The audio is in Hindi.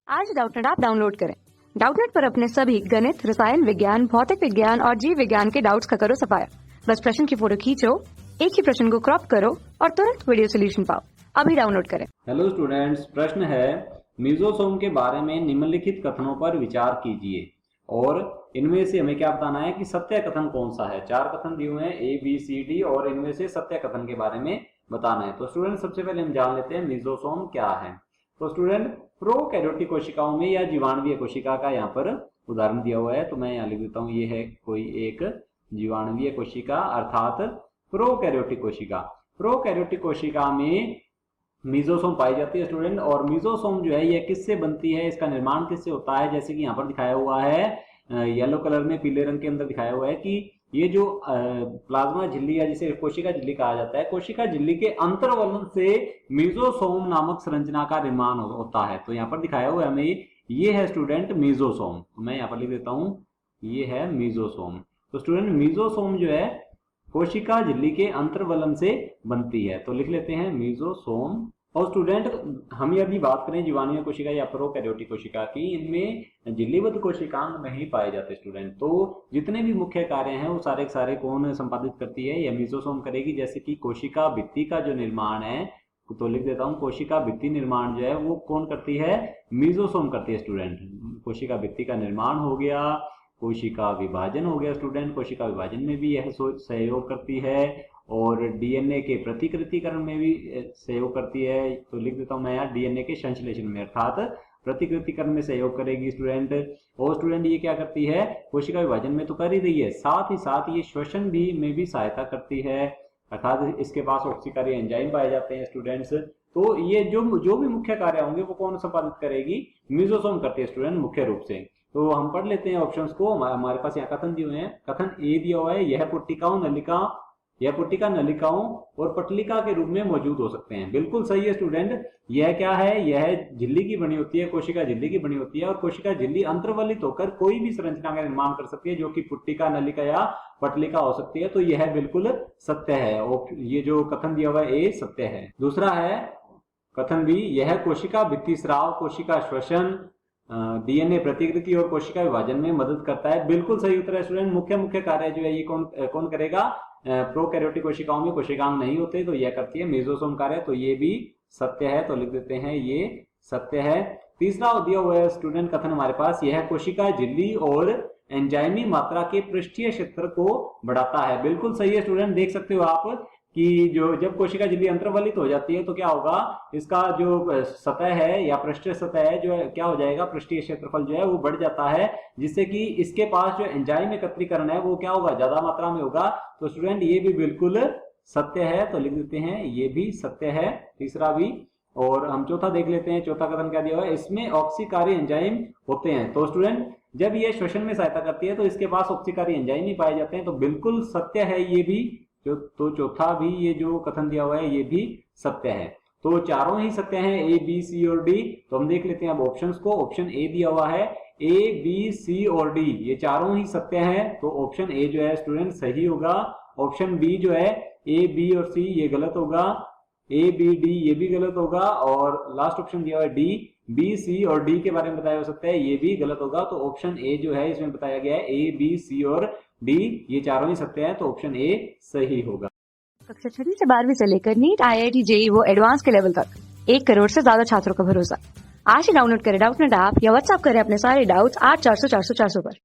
आज डाउटनेट ऐप डाउनलोड करें। डाउटनेट पर अपने सभी गणित, रसायन विज्ञान, भौतिक विज्ञान और जीव विज्ञान के डाउट्स का करो सफाया। बस प्रश्न की फोटो खींचो, एक ही प्रश्न को क्रॉप करो और तुरंत वीडियो सोल्यूशन पाओ। अभी डाउनलोड करें। हेलो स्टूडेंट्स, प्रश्न है मीजोसोम के बारे में निम्नलिखित कथनों पर विचार कीजिए और इनमें से हमें क्या बताना है कि सत्य कथन कौन सा है। 4 कथन दिए हुए हैं A, B, C, D और इनमें से सत्य कथन के बारे में बताना है। तो स्टूडेंट सबसे पहले हम जान लेते हैं मीजोसोम क्या है। तो स्टूडेंट प्रोकैरियोटिक कोशिकाओं में या जीवाणुवीय कोशिका का यहाँ पर उदाहरण दिया हुआ है, तो मैं यहाँ लिख देता हूँ, ये है कोई एक जीवाणुवीय कोशिका अर्थात प्रोकैरियोटिक कोशिका। प्रोकैरियोटिक कोशिका में मीजोसोम पाई जाती है स्टूडेंट। और मीजोसोम जो है ये किससे बनती है, इसका निर्माण किससे होता है, जैसे कि यहाँ पर दिखाया हुआ है येलो कलर में पीले रंग के अंदर दिखाया हुआ है कि ये जो प्लाज्मा झिल्ली है जिसे कोशिका झिल्ली कहा जाता है, कोशिका झिल्ली के अंतर्वलन से मीजोसोम नामक संरचना का निर्माण होता है। तो यहाँ पर दिखाया हुआ है हमें, ये है स्टूडेंट मीजोसोम। तो मैं यहाँ पर लिख देता हूँ, ये है मीजोसोम। तो स्टूडेंट मीजोसोम जो है कोशिका झिल्ली के अंतर्वलन से बनती है, तो लिख लेते हैं मीजोसोम। और स्टूडेंट हम यदि बात करें जीवाणुवीय कोशिका या प्रोकैरियोटिक कोशिका की, इनमें झिल्लीबद्ध कोशिकांग नहीं पाए जाते स्टूडेंट। तो जितने भी मुख्य कार्य हैं वो सारे के सारे कौन संपादित करती है, या मीजोसोम करेगी। जैसे कि कोशिका भित्ति का जो निर्माण है, तो लिख देता हूँ, कोशिका भित्ति निर्माण जो है वो कौन करती है, मीजोसोम करती है स्टूडेंट। कोशिका भित्ति का निर्माण हो गया, कोशिका विभाजन हो गया स्टूडेंट, कोशिका विभाजन में भी यह सहयोग करती है, और डीएनए के प्रतिकृतिकरण में भी सहयोग करती है। तो लिख देता हूं मैं यहाँ, डीएनए के संश्लेषण में अर्थात प्रतिकृतिकरण में सहयोग करेगी स्टूडेंट। और स्टूडेंट ये क्या करती है, कोशिका विभाजन में तो कर ही रही है, साथ ही साथ ये श्वसन भी में भी सहायता करती है, अर्थात इसके पास ऑक्सीकारी एंजाइम पाए जाते हैं स्टूडेंट्स। तो ये जो भी मुख्य कार्य होंगे वो कौन संपादित करेगी, मीजोसोम करती है स्टूडेंट मुख्य रूप से। तो हम पढ़ लेते हैं ऑप्शंस को। हमारे पास यहाँ कथन दिए हुए हैं। कथन ए दिया हुआ है, यह पुट्टिका नलिकाओं और पटलिका के रूप में मौजूद हो सकते हैं। बिल्कुल सही है स्टूडेंट। यह क्या है, यह झिल्ली की बनी होती है, कोशिका झिल्ली की बनी होती है, और कोशिका झिल्ली अंतर्वलित होकर कोई भी संरचना का निर्माण कर सकती है, जो कि पुट्टिका, नलिका या पटलिका हो सकती है। तो यह बिल्कुल सत्य है, और ये जो कथन दिया हुआ है ए सत्य है। दूसरा है कथन बी, यह कोशिका भित्ति स्राव, कोशिका श्वसन, डीएनए प्रतिकृति और कोशिका विभाजन में मदद करता है। बिल्कुल सही उत्तर है स्टूडेंट। मुख्य कार्य जो है ये कौन करेगा, प्रोकैरियोटिक कोशिकाओं में कोशिकांग नहीं होते, तो यह करती है मीजोसोम कार्य। तो ये भी सत्य है, तो लिख देते हैं ये सत्य है। तीसरा दिया हुआ है स्टूडेंट कथन हमारे पास, यह कोशिका झिल्ली और एंजाइमी मात्रा के पृष्ठीय क्षेत्र को बढ़ाता है। बिल्कुल सही है स्टूडेंट। देख सकते हो आप कि जब कोशिका झिल्ली अंतर्वलित हो जाती है तो क्या होगा, इसका जो सतह है या पृष्ठीय सतह है जो है, क्या हो जाएगा, पृष्ठीय क्षेत्रफल जो है वो बढ़ जाता है, जिससे कि इसके पास जो एंजाइम एकत्रीकरण है वो क्या होगा, ज्यादा मात्रा में होगा। तो स्टूडेंट ये भी बिल्कुल सत्य है, तो लिख देते हैं ये भी सत्य है, तीसरा भी। और हम चौथा देख लेते हैं। चौथा कथन क्या दिया हुआ है, इसमें ऑक्सीकारी एंजाइम होते हैं। तो स्टूडेंट जब ये श्वसन में सहायता करती है तो इसके पास ऑक्सीकारी एंजाइम ही पाए जाते हैं, तो बिल्कुल सत्य है ये भी। तो चौथा भी ये जो कथन दिया हुआ है ये भी सत्य है। तो चारों ही सत्य हैं, ए, बी, सी और डी। तो हम देख लेते हैं अब ऑप्शंस को। ऑप्शन ए दिया हुआ है, ए, बी, सी और डी ये चारों ही सत्य हैं, तो ऑप्शन ए जो है स्टूडेंट सही होगा। ऑप्शन बी जो है ए, बी और सी ये गलत होगा, ए, बी, डी ये भी गलत होगा, और लास्ट ऑप्शन दिया हुआ है डी, बी, सी और डी के बारे में बताया हो सकता है, ये भी गलत होगा। तो ऑप्शन ए जो है इसमें बताया गया है ए, बी, सी और डी ये चारों ही सत्य है, तो ऑप्शन ए सही होगा। कक्षा 6 से 12वीं से लेकर नीट, IIT, JEE वो एडवांस के लेवल तक 1 करोड़ से ज्यादा छात्रों का भरोसा। आज ही डाउनलोड करें डाउटनेट ऐप या व्हाट्सएप करें अपने सारे डाउट्स 8400 400 400 पर।